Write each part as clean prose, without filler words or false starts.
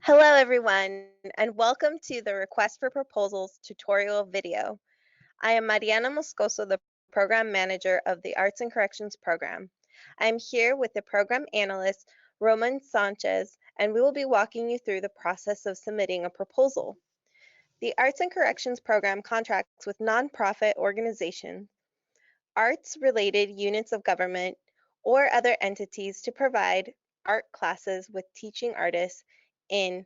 Hello everyone, and welcome to the Request for Proposals tutorial video. I am Mariana Moscoso, the Program Manager of the Arts and Corrections Program. I am here with the Program Analyst, Roman Sanchez, and we will be walking you through the process of submitting a proposal. The Arts and Corrections Program contracts with nonprofit organizations, arts-related units of government, or other entities to provide art classes with teaching artists in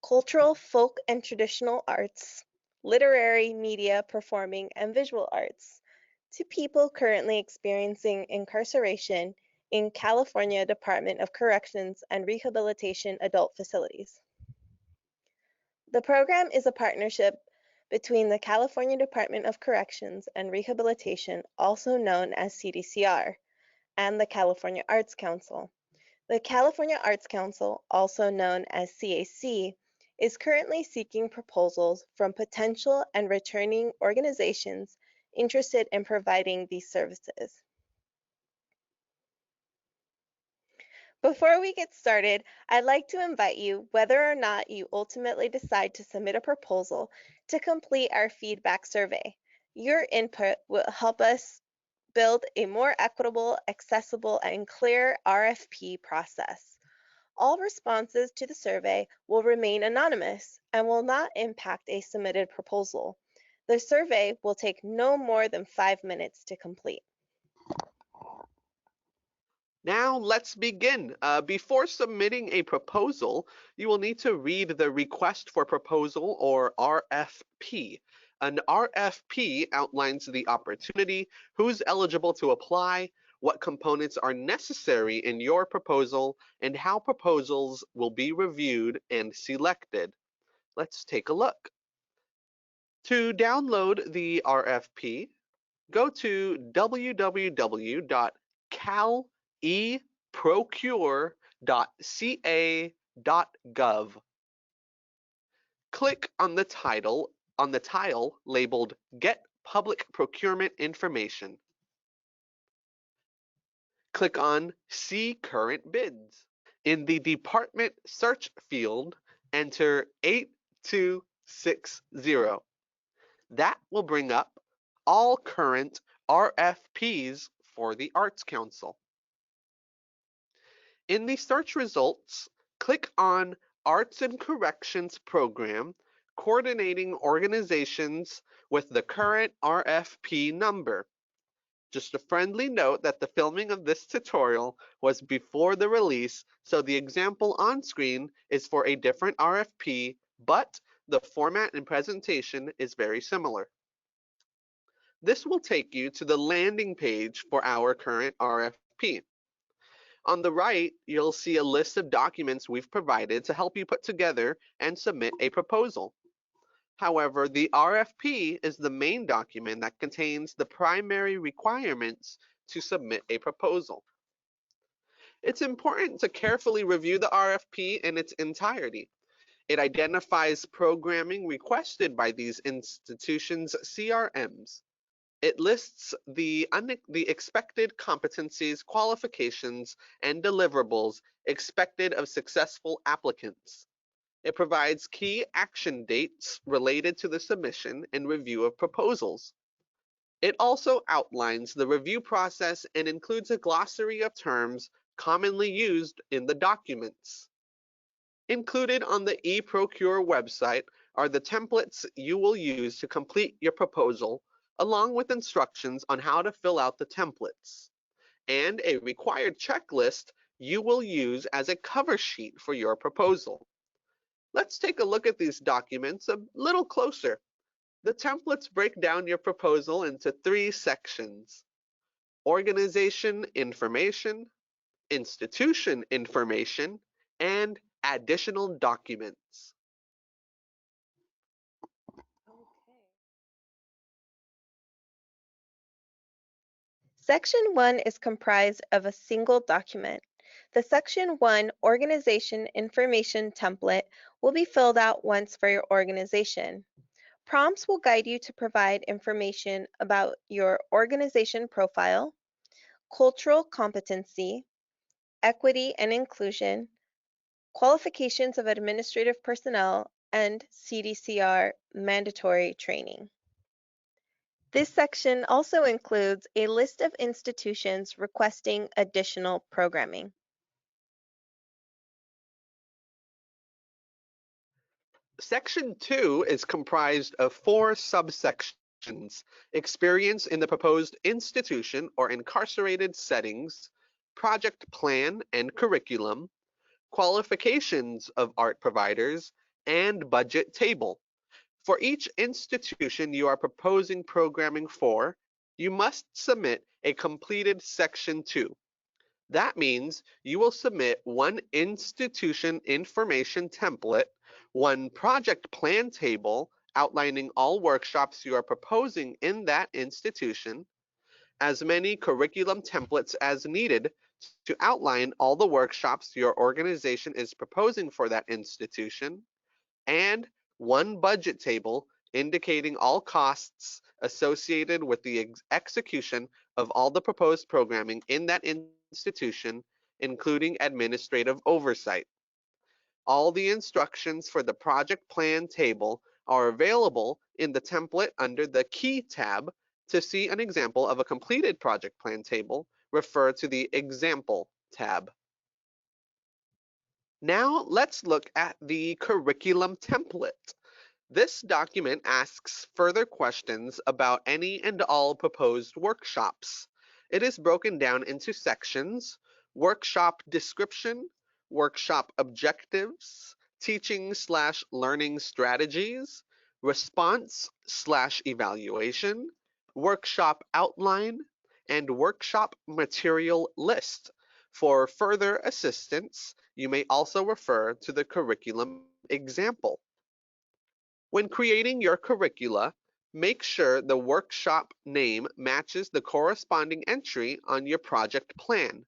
cultural, folk and traditional arts, literary, media, performing, and visual arts to people currently experiencing incarceration in California Department of Corrections and Rehabilitation adult facilities. The program is a partnership between the California Department of Corrections and Rehabilitation, also known as CDCR, and the California Arts Council. The California Arts Council, also known as CAC, is currently seeking proposals from potential and returning organizations interested in providing these services. Before we get started, I'd like to invite you, whether or not you ultimately decide to submit a proposal, to complete our feedback survey. Your input will help us build a more equitable, accessible, and clear RFP process. All responses to the survey will remain anonymous and will not impact a submitted proposal. The survey will take no more than 5 minutes to complete. Now let's begin. Before submitting a proposal, you will need to read the Request for Proposal or RFP. An RFP outlines the opportunity, who's eligible to apply, what components are necessary in your proposal, and how proposals will be reviewed and selected. Let's take a look. To download the RFP, go to www.caleprocure.ca.gov. Click on the tile labeled Get Public Procurement Information. Click on See Current Bids. In the Department Search field, enter 8260. That will bring up all current RFPs for the Arts Council. In the search results, click on Arts and Corrections Program, coordinating organizations with the current RFP number. Just a friendly note that the filming of this tutorial was before the release, so the example on screen is for a different RFP, but the format and presentation is very similar. This will take you to the landing page for our current RFP. On the right, you'll see a list of documents we've provided to help you put together and submit a proposal. However, the RFP is the main document that contains the primary requirements to submit a proposal. It's important to carefully review the RFP in its entirety. It identifies programming requested by these institutions' CRMs. It lists the expected competencies, qualifications, and deliverables expected of successful applicants. It provides key action dates related to the submission and review of proposals. It also outlines the review process and includes a glossary of terms commonly used in the documents. Included on the eProcure website are the templates you will use to complete your proposal, along with instructions on how to fill out the templates, and a required checklist you will use as a cover sheet for your proposal. Let's take a look at these documents a little closer. The templates break down your proposal into 3 sections: organization information, institution information, and additional documents. Section 1 is comprised of a single document. The Section 1 Organization Information template will be filled out once for your organization. Prompts will guide you to provide information about your organization profile, cultural competency, equity and inclusion, qualifications of administrative personnel, and CDCR mandatory training. This section also includes a list of institutions requesting additional programming. Section 2 is comprised of 4 subsections: experience in the proposed institution or incarcerated settings, project plan and curriculum, qualifications of art providers, and budget table. For each institution you are proposing programming for, you must submit a completed Section 2. That means you will submit one institution information template, one project plan table outlining all workshops you are proposing in that institution, as many curriculum templates as needed to outline all the workshops your organization is proposing for that institution, and one budget table indicating all costs associated with the execution of all the proposed programming in that institution, including administrative oversight. All the instructions for the project plan table are available in the template under the Key tab. To see an example of a completed project plan table, refer to the Example tab. Now let's look at the curriculum template. This document asks further questions about any and all proposed workshops. It is broken down into sections: workshop description, workshop objectives, teaching/learning strategies, response/evaluation, workshop outline, and workshop material list. For further assistance, you may also refer to the curriculum example. When creating your curricula, make sure the workshop name matches the corresponding entry on your project plan.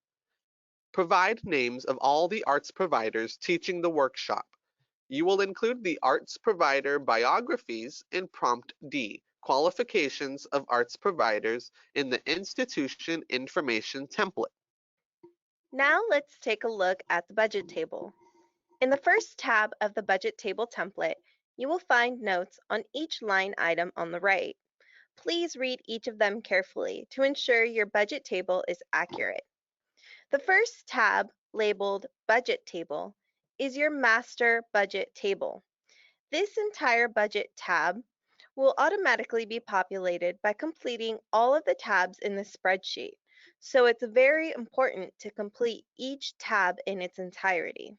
Provide names of all the arts providers teaching the workshop. You will include the arts provider biographies in prompt D, qualifications of arts providers, in the institution information template. Now let's take a look at the budget table. In the first tab of the budget table template, you will find notes on each line item on the right. Please read each of them carefully to ensure your budget table is accurate. The first tab, labeled Budget Table, is your master budget table. This entire budget tab will automatically be populated by completing all of the tabs in the spreadsheet, so it's very important to complete each tab in its entirety.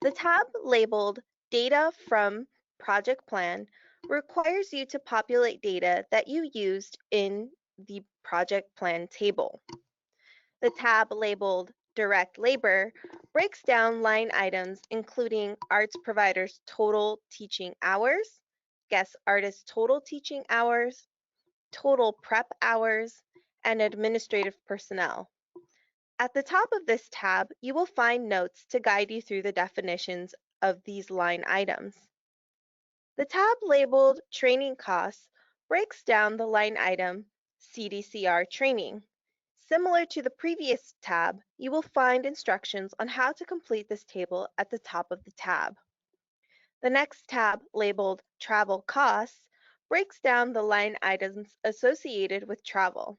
The tab labeled Data from Project Plan requires you to populate data that you used in the project plan table. The tab labeled Direct Labor breaks down line items including arts providers' total teaching hours, guest artists' total teaching hours, total prep hours, and administrative personnel. At the top of this tab, you will find notes to guide you through the definitions of these line items. The tab labeled Training Costs breaks down the line item CDCR Training. Similar to the previous tab, you will find instructions on how to complete this table at the top of the tab. The next tab, labeled Travel Costs, breaks down the line items associated with travel.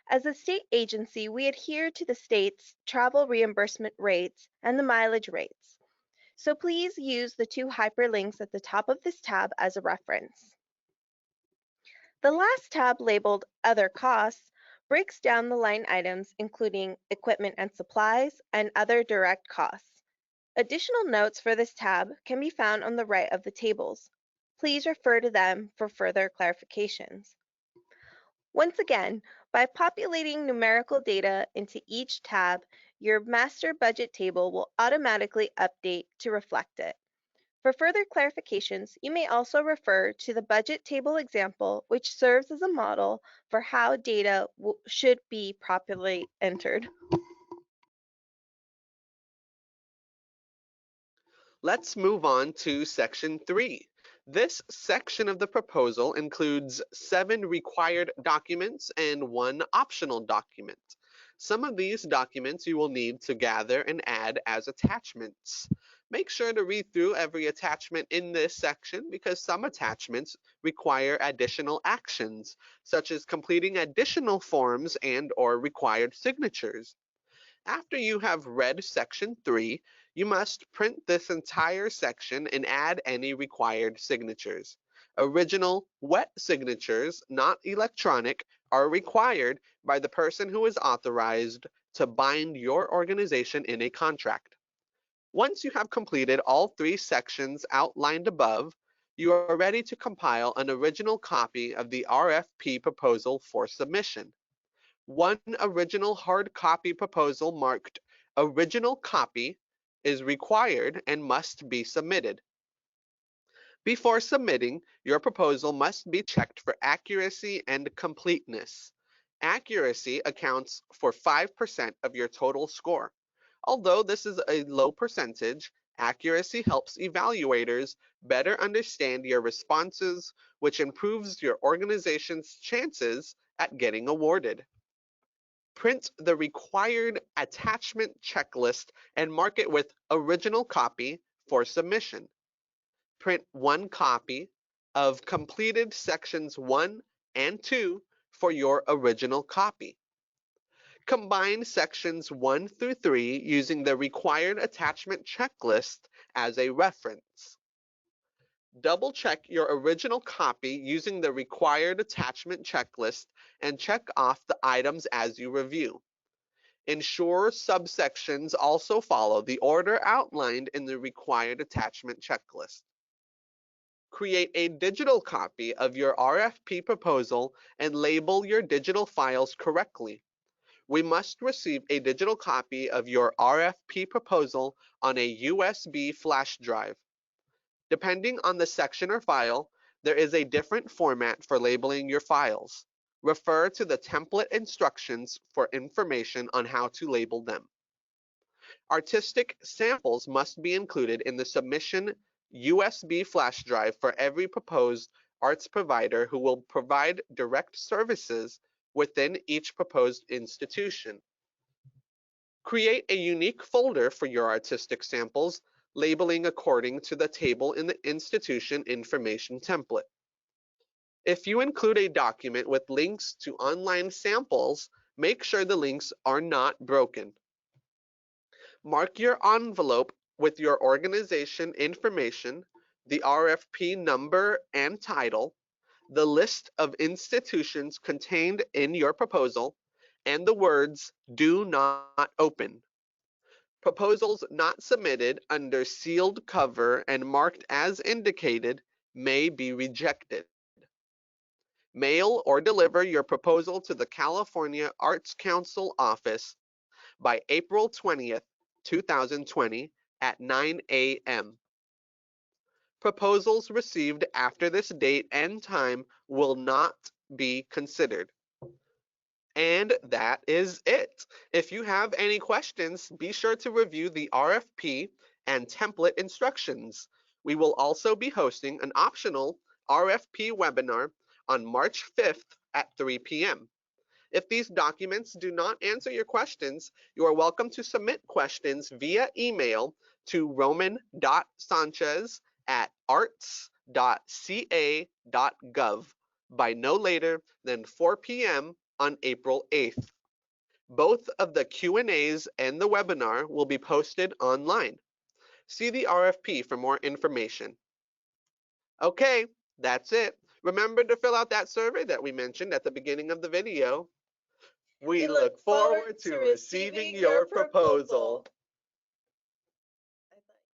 As a state agency, we adhere to the state's travel reimbursement rates and the mileage rates. So please use the 2 hyperlinks at the top of this tab as a reference. The last tab, labeled Other Costs, breaks down the line items including equipment and supplies and other direct costs. Additional notes for this tab can be found on the right of the tables. Please refer to them for further clarifications. Once again, by populating numerical data into each tab, your master budget table will automatically update to reflect it. For further clarifications, you may also refer to the budget table example, which serves as a model for how data should be properly entered. Let's move on to Section 3. This section of the proposal includes 7 required documents and 1 optional document. Some of these documents you will need to gather and add as attachments. Make sure to read through every attachment in this section because some attachments require additional actions, such as completing additional forms and or required signatures. After you have read section 3, you must print this entire section and add any required signatures. Original wet signatures, not electronic, are required by the person who is authorized to bind your organization in a contract. Once you have completed all 3 sections outlined above, you are ready to compile an original copy of the RFP proposal for submission. One original hard copy proposal marked original copy is required and must be submitted. Before submitting, your proposal must be checked for accuracy and completeness. Accuracy accounts for 5% of your total score. Although this is a low percentage, accuracy helps evaluators better understand your responses, which improves your organization's chances at getting awarded. Print the required attachment checklist and mark it with original copy for submission. Print one copy of completed sections 1 and 2 for your original copy. Combine sections 1 through 3 using the required attachment checklist as a reference. Double check your original copy using the required attachment checklist and check off the items as you review. Ensure subsections also follow the order outlined in the required attachment checklist. Create a digital copy of your RFP proposal and label your digital files correctly. We must receive a digital copy of your RFP proposal on a USB flash drive. Depending on the section or file, there is a different format for labeling your files. Refer to the template instructions for information on how to label them. Artistic samples must be included in the submission USB flash drive for every proposed arts provider who will provide direct services within each proposed institution. Create a unique folder for your artistic samples, labeling according to the table in the institution information template. If you include a document with links to online samples, make sure the links are not broken. Mark your envelope with your organization information, the RFP number and title, the list of institutions contained in your proposal, and the words "Do not open." Proposals not submitted under sealed cover and marked as indicated may be rejected. Mail or deliver your proposal to the California Arts Council office by April 20th, 2020 at 9 a.m. Proposals received after this date and time will not be considered. And that is it. If you have any questions, be sure to review the RFP and template instructions. We will also be hosting an optional RFP webinar on March 5th at 3 p.m. If these documents do not answer your questions, you are welcome to submit questions via email to roman.sanchez@arts.ca.gov by no later than 4 p.m. on April 8th. Both of the Q&As and the webinar will be posted online. See the RFP for more information. Okay, that's it. Remember to fill out that survey that we mentioned at the beginning of the video. We look forward to receiving your proposal.